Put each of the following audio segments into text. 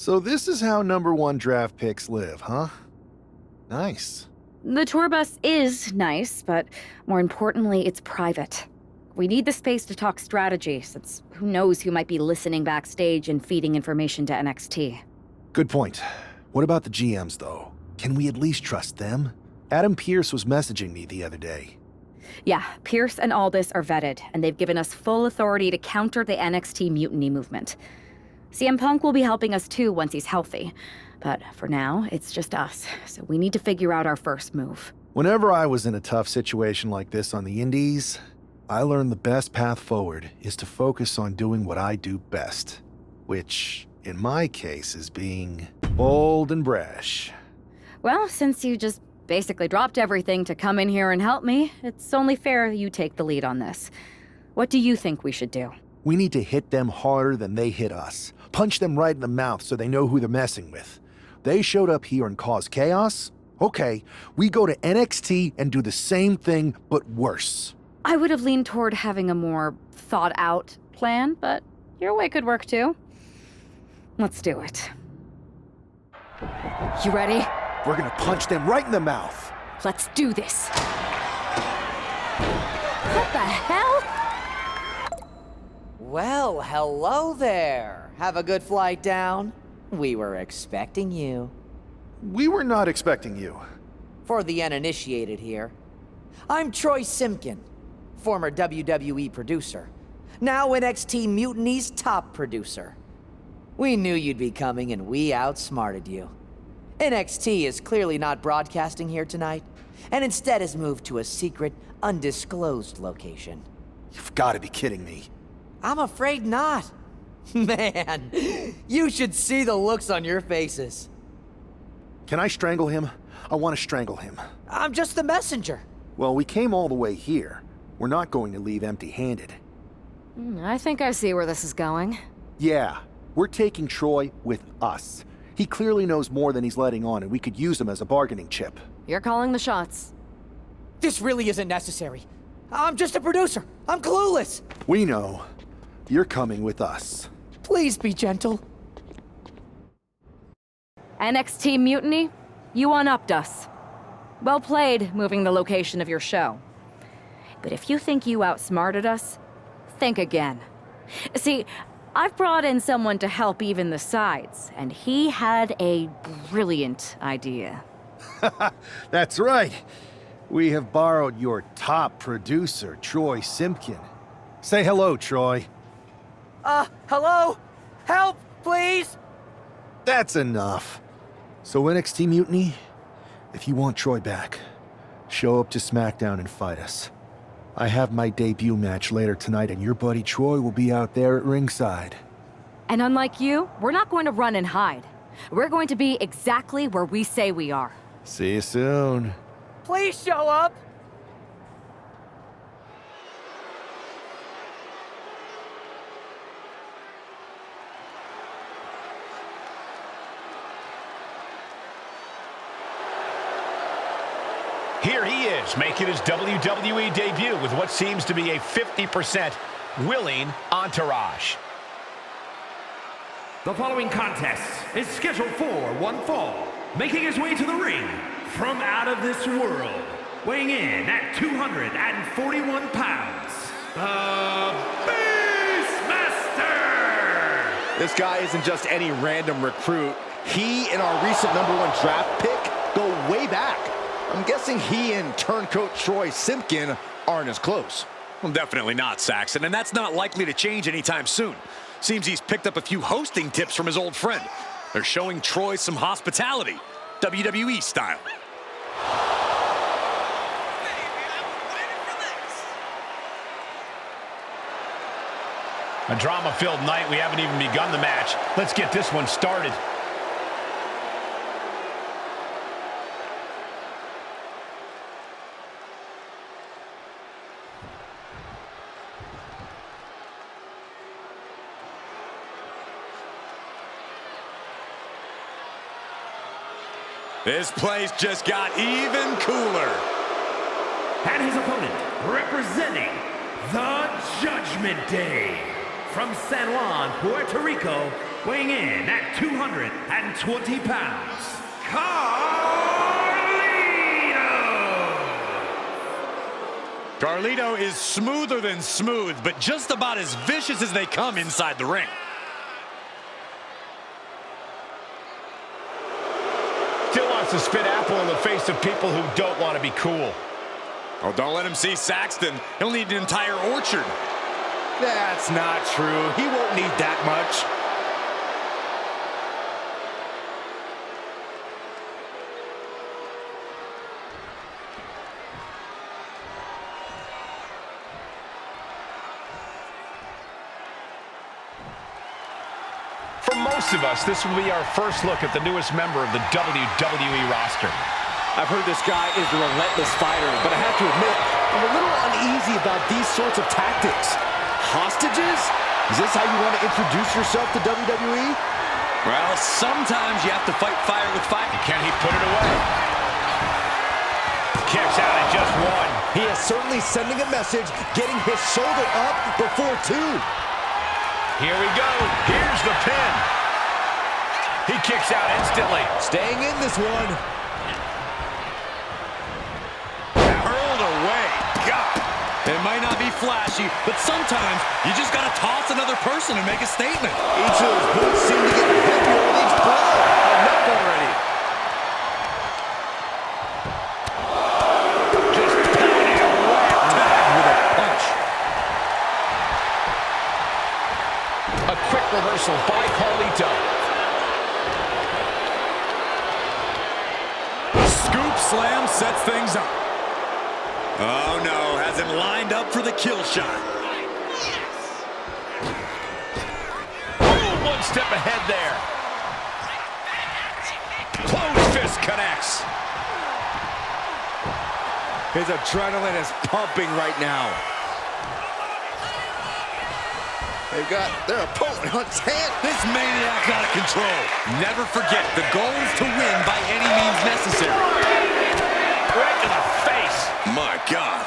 So this is how #1 draft picks live, huh? Nice. The tour bus is nice, but more importantly, it's private. We need the space to talk strategy, since who knows who might be listening backstage and feeding information to NXT. Good point. What about the GMs, though? Can we at least trust them? Adam Pearce was messaging me the other day. Yeah, Pierce and Aldis are vetted, and they've given us full authority to counter the NXT mutiny movement. CM Punk will be helping us too once he's healthy. But for now, it's just us, so we need to figure out our first move. Whenever I was in a tough situation like this on the Indies, I learned the best path forward is to focus on doing what I do best. Which, in my case, is being bold and brash. Well, since you just basically dropped everything to come in here and help me, it's only fair you take the lead on this. What do you think we should do? We need to hit them harder than they hit us. Punch them right in the mouth so they know who they're messing with. They showed up here and caused chaos? Okay, we go to NXT and do the same thing, but worse. I would have leaned toward having a more thought-out plan, but your way could work too. Let's do it. You ready? We're gonna punch them right in the mouth. Let's do this. What the hell? Well, hello there. Have a good flight down. We were expecting you. We were not expecting you. For the uninitiated here, I'm Troy Simpkin, former WWE producer, now NXT Mutiny's top producer. We knew you'd be coming and we outsmarted you. NXT is clearly not broadcasting here tonight, and instead has moved to a secret, undisclosed location. You've got to be kidding me. I'm afraid not. Man, you should see the looks on your faces. Can I strangle him? I want to strangle him. I'm just the messenger. Well, we came all the way here. We're not going to leave empty-handed. I think I see where this is going. Yeah, we're taking Troy with us. He clearly knows more than he's letting on, and we could use him as a bargaining chip. You're calling the shots. This really isn't necessary. I'm just a producer. I'm clueless. We know. You're coming with us. Please be gentle. NXT Mutiny, you one-upped us. Well played, moving the location of your show. But if you think you outsmarted us, think again. See, I've brought in someone to help even the sides, and he had a brilliant idea. That's right. We have borrowed your top producer, Troy Simpkin. Say hello, Troy. Hello? Help, please? That's enough. So NXT Mutiny, if you want Troy back, show up to SmackDown and fight us. I have my debut match later tonight, and your buddy Troy will be out there at ringside. And unlike you, we're not going to run and hide. We're going to be exactly where we say we are. See you soon. Please show up. Here he is, making his WWE debut with what seems to be a 50% willing entourage. The following contest is scheduled for one fall. Making his way to the ring from out of this world, weighing in at 241 pounds, the Beastmaster! This guy isn't just any random recruit. He and our recent #1 draft pick go way back. I'm guessing he and turncoat Troy Simpkin aren't as close. Well, definitely not, Saxon, and that's not likely to change anytime soon. Seems he's picked up a few hosting tips from his old friend. They're showing Troy some hospitality, WWE style. A drama-filled night. We haven't even begun the match. Let's get this one started. This place just got even cooler. And his opponent, representing the Judgment Day, from San Juan, Puerto Rico, Weighing in at 220 pounds, Carlito! Carlito is smoother than smooth, but just about as vicious as they come inside the ring. Still wants to spit apple in the face of people who don't want to be cool. Oh, don't let him see Saxton. He'll need an entire orchard. That's not true. He won't need that much. For most of us, this will be our first look at the newest member of the WWE roster. I've heard this guy is a relentless fighter, but I have to admit, I'm a little uneasy about these sorts of tactics. Hostages? Is this how you want to introduce yourself to WWE? Well, sometimes you have to fight fire with fire. Can he put it away? Kicks out at just one. He is certainly sending a message, getting his shoulder up before two. Here we go. Here's the pin. He kicks out instantly. Staying in this one. Hurled away. God. It might not be flashy, but sometimes you just got to toss another person and make a statement. Each of those boots seem to get heavier with each blow. Enough already. Just pounding him right Tagged with a punch. A quick reversal by Carlito. Scoop slam sets things up. Oh no, has him lined up for the kill shot. Boom, one step ahead there. Closed fist connects. His adrenaline is pumping right now. They've got their opponent on his hand. This maniac's out of control. Never forget, the goal is to win by any means necessary. Right to the face. My God.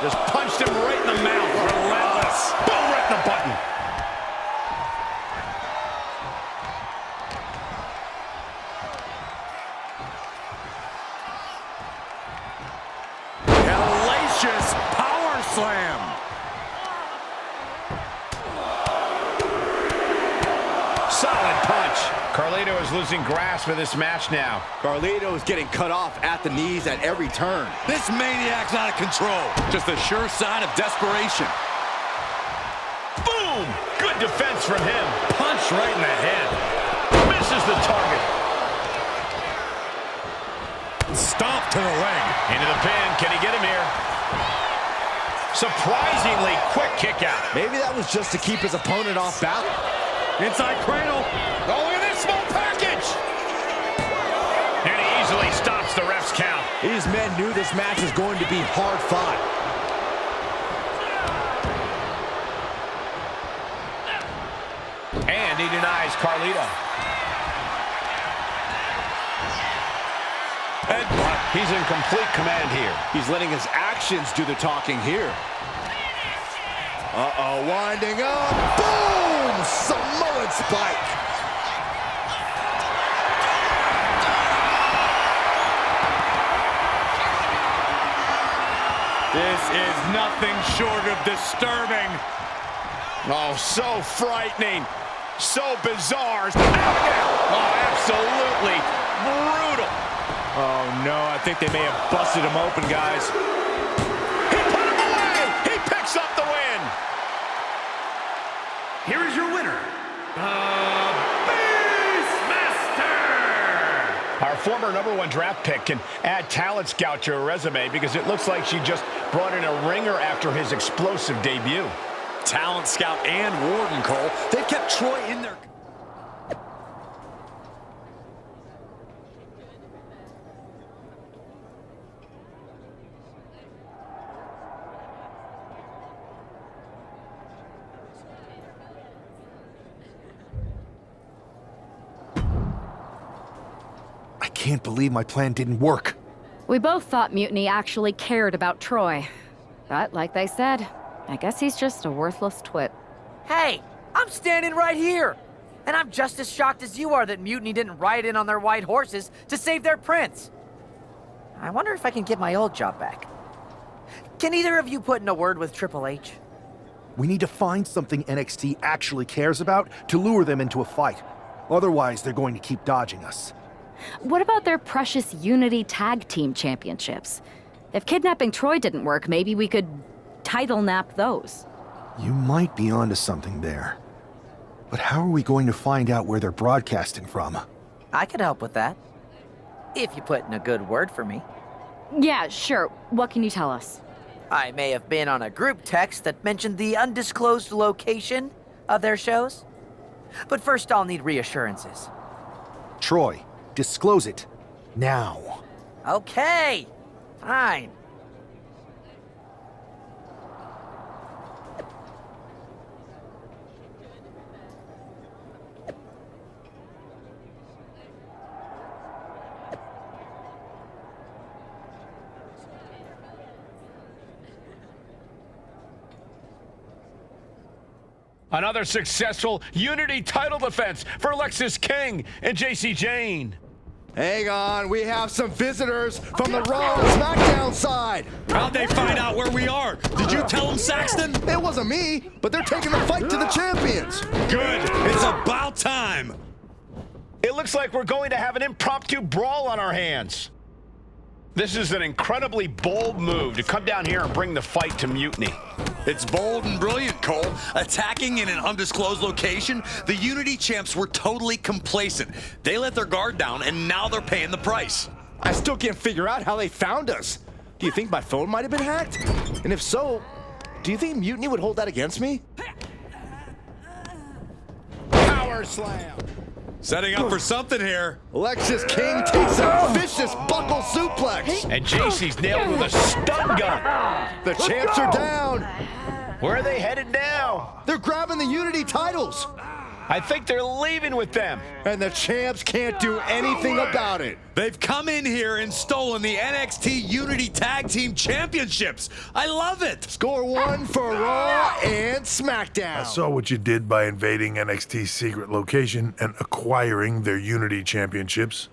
Just punched him right in the mouth. Relentless. Boom, right in the button. Hellacious power slam. Solid punch. Carlito is losing grasp of this match now. Carlito is getting cut off at the knees at every turn. This maniac's out of control. Just a sure sign of desperation. Boom! Good defense from him. Punch right in the head. Misses the target. Stomp to the leg. Into the pin. Can he get him here? Surprisingly quick kick out. Maybe that was just to keep his opponent off balance. Inside cradle. Oh, look at this small package. And he easily stops the ref's count. These men knew this match was going to be hard fought. And he denies Carlito. Headbutt. He's in complete command here. He's letting his actions do the talking here. Uh-oh, winding up. Boom! Samoan spike. This is nothing short of disturbing. Oh, so frightening. So bizarre. Oh, absolutely brutal. Oh, no, I think they may have busted him open, guys. He put him away. He picks up the win. Here is your winner, the Beastmaster! Our former #1 draft pick can add talent scout to her resume because it looks like she just brought in a ringer after his explosive debut. Talent scout and Warden, Cole. They've kept Troy in their... I can't believe my plan didn't work. We both thought Mutiny actually cared about Troy. But like they said, I guess he's just a worthless twit. Hey, I'm standing right here. And I'm just as shocked as you are that Mutiny didn't ride in on their white horses to save their prince. I wonder if I can get my old job back. Can either of you put in a word with Triple H? We need to find something NXT actually cares about to lure them into a fight. Otherwise, they're going to keep dodging us. What about their precious Unity Tag Team Championships? If kidnapping Troy didn't work, maybe we could title nap those. You might be onto something there. But how are we going to find out where they're broadcasting from? I could help with that. If you put in a good word for me. Yeah, sure. What can you tell us? I may have been on a group text that mentioned the undisclosed location of their shows. But first I'll need reassurances. Troy, disclose it. Now. Okay, fine. Another successful Unity title defense for Lexis King and JC Jane. Hang on, we have some visitors from the Raw and SmackDown side. How'd they find out where we are? Did you tell them, Saxton? It wasn't me, but they're taking the fight to the champions. Good. It's about time. It looks like we're going to have an impromptu brawl on our hands. This is an incredibly bold move to come down here and bring the fight to Mutiny. It's bold and brilliant, Cole. Attacking in an undisclosed location, the Unity champs were totally complacent. They let their guard down, and now they're paying the price. I still can't figure out how they found us. Do you think my phone might have been hacked? And if so, do you think Mutiny would hold that against me? Power slam. Setting up for something here. Lexis King takes a vicious buckle suplex. And JC's nailed with a stun gun. The champs are down. Where are they headed now? They're grabbing the Unity titles. I think they're leaving with them. And the champs can't do anything about it. They've come in here and stolen the NXT Unity Tag Team Championships. I love it. Score one for Raw and SmackDown. I saw what you did by invading NXT's secret location and acquiring their Unity Championships.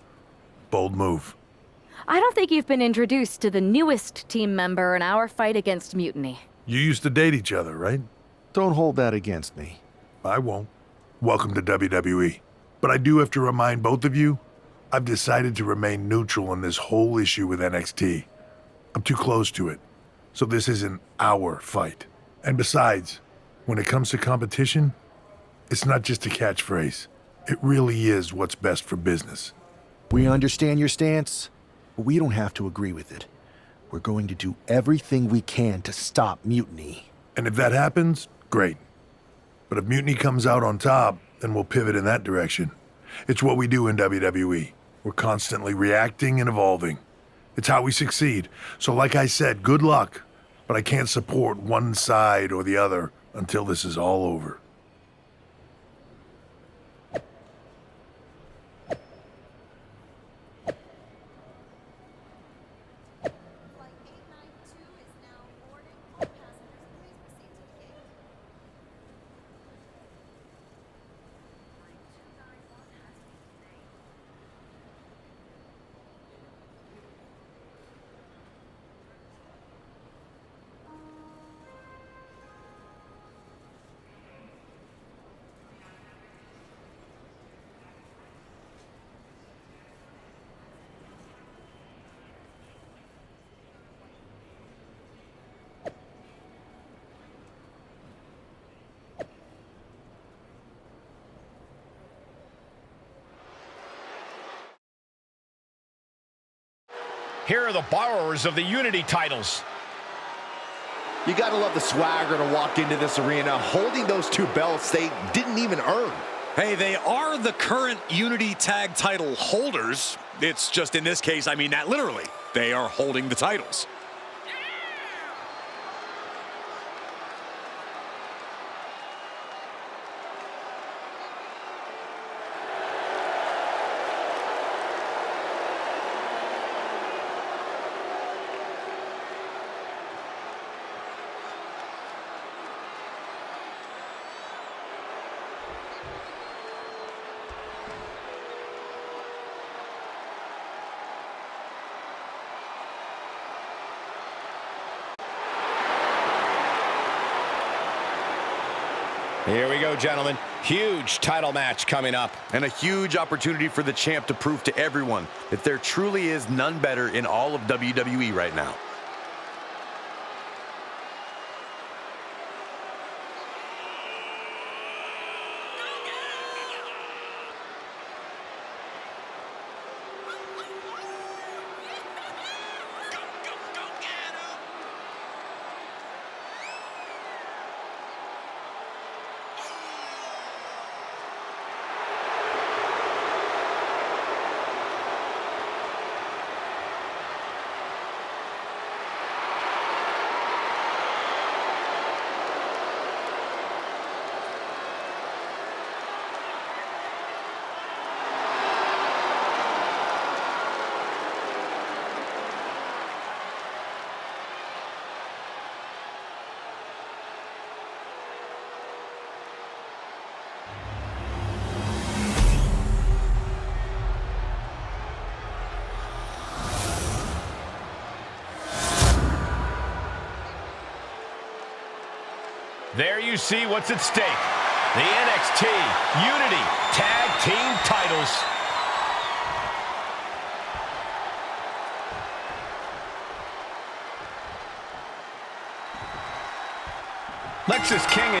Bold move. I don't think you've been introduced to the newest team member in our fight against Mutiny. You used to date each other, right? Don't hold that against me. I won't. Welcome to WWE. But I do have to remind both of you, I've decided to remain neutral in this whole issue with NXT. I'm too close to it, so this isn't our fight. And besides, when it comes to competition, it's not just a catchphrase. It really is what's best for business. We understand your stance, but we don't have to agree with it. We're going to do everything we can to stop Mutiny. And if that happens, great. But if Mutiny comes out on top, then we'll pivot in that direction. It's what we do in WWE. We're constantly reacting and evolving. It's how we succeed. So like I said, good luck. But I can't support one side or the other until this is all over. Here are the borrowers of the Unity titles. You gotta love the swagger to walk into this arena holding those two belts they didn't even earn. Hey, they are the current Unity Tag title holders. It's just in this case, I mean that literally. They are holding the titles. Here we go, gentlemen. Huge title match coming up. And a huge opportunity for the champ to prove to everyone that there truly is none better in all of WWE right now. There you see what's at stake. The NXT Unity Tag Team titles. Lexis King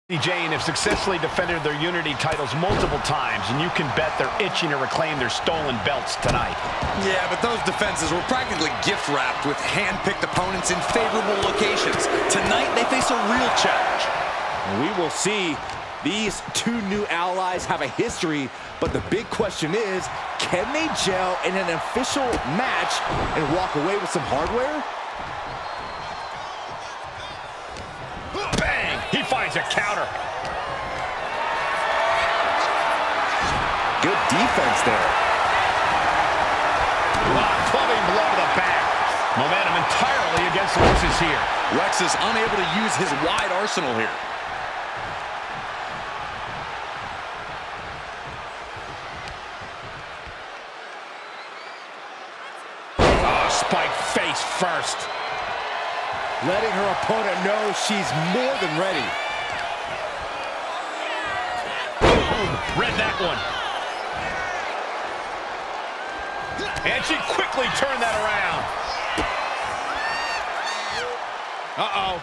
and Jane have successfully defended their Unity titles multiple times, and you can bet they're itching to reclaim their stolen belts tonight. Yeah, but those defenses were practically gift-wrapped with hand-picked opponents in favorable locations. Tonight, they face a real challenge. We will see. These two new allies have a history, but the big question is, can they gel in an official match and walk away with some hardware? Bang! He finds a counter. Good defense there. Clubbing blow to the back. Momentum entirely against Lexis here. Lex is unable to use his wide arsenal here. Spike face first. Letting her opponent know she's more than ready. Boom! Read that one. And she quickly turned that around. Uh-oh.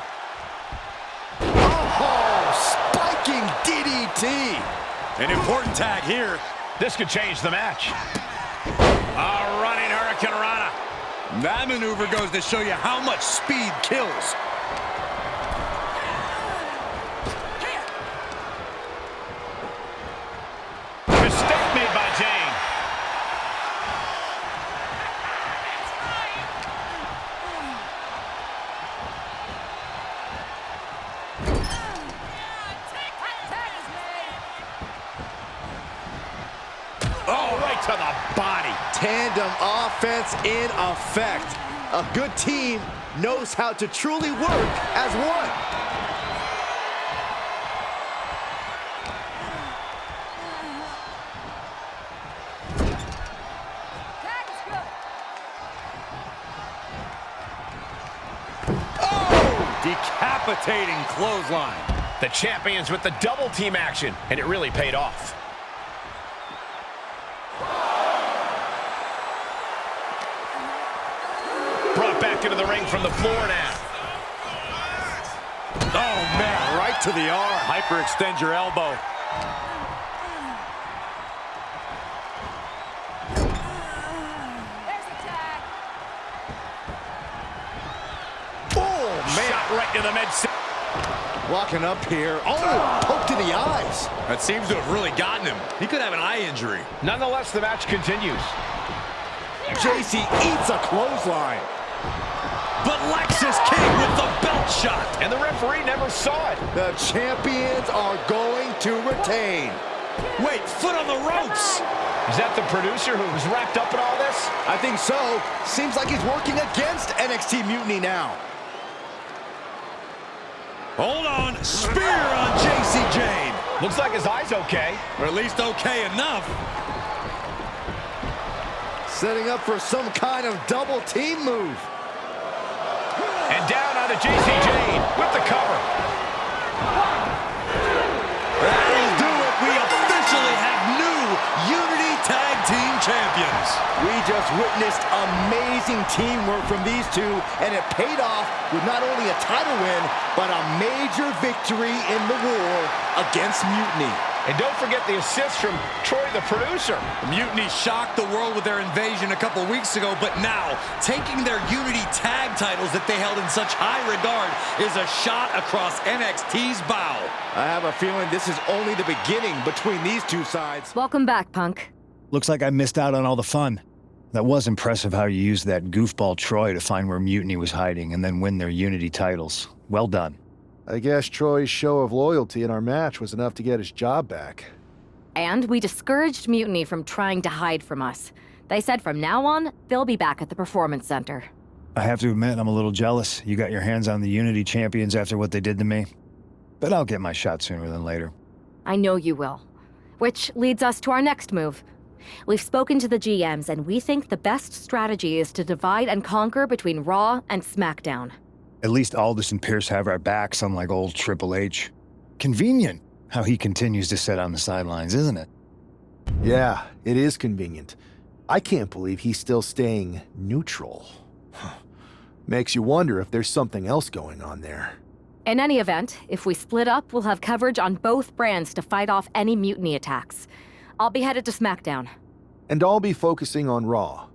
Oh, spiking DDT. An important tag here. This could change the match. A running Hurricane Rana. That maneuver goes to show you how much speed kills. Mistake made by Jane. Oh, right to the body. Tandem offense in effect. A good team knows how to truly work as one. Oh! Decapitating clothesline. The champions with the double team action, and it really paid off. Brought back into the ring from the floor now. Oh, man, right to the arm. Hyperextend your elbow. Oh, man. Shot right to the mid. Walking up here. Oh, poke to the eyes. That seems to have really gotten him. He could have an eye injury. Nonetheless, the match continues. JC eats a clothesline. But Lexis King with the belt shot. And the referee never saw it. The champions are going to retain. Wait, foot on the ropes. Is that the producer who was wrapped up in all this? I think so. Seems like he's working against NXT Mutiny now. Hold on. Spear on JC Jane. Looks like his eye's okay. Or at least okay enough. Setting up for some kind of double team move. And down onto JC Jane with the cover. Series. We just witnessed amazing teamwork from these two, and it paid off with not only a title win, but a major victory in the war against Mutiny. And don't forget the assist from Troy, the producer. Mutiny shocked the world with their invasion a couple weeks ago, but now taking their Unity tag titles that they held in such high regard is a shot across NXT's bow. I have a feeling this is only the beginning between these two sides. Welcome back, Punk. Looks like I missed out on all the fun. That was impressive how you used that goofball Troy to find where Mutiny was hiding and then win their Unity titles. Well done. I guess Troy's show of loyalty in our match was enough to get his job back. And we discouraged Mutiny from trying to hide from us. They said from now on, they'll be back at the Performance Center. I have to admit, I'm a little jealous. You got your hands on the Unity champions after what they did to me. But I'll get my shot sooner than later. I know you will. Which leads us to our next move. We've spoken to the GMs, and we think the best strategy is to divide and conquer between Raw and SmackDown. At least Aldous and Pierce have our backs, unlike old Triple H. Convenient how he continues to sit on the sidelines, isn't it? Yeah, it is convenient. I can't believe he's still staying neutral. Makes you wonder if there's something else going on there. In any event, if we split up, we'll have coverage on both brands to fight off any Mutiny attacks. I'll be headed to SmackDown. And I'll be focusing on Raw.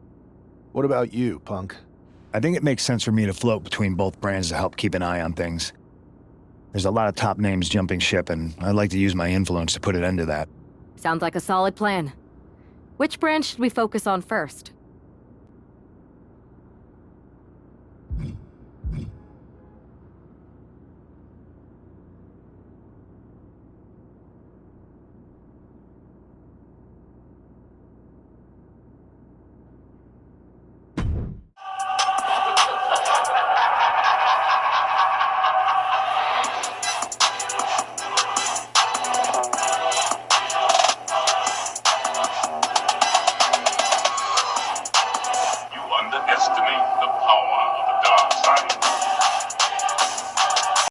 What about you, Punk? I think it makes sense for me to float between both brands to help keep an eye on things. There's a lot of top names jumping ship, and I'd like to use my influence to put an end to that. Sounds like a solid plan. Which brand should we focus on first?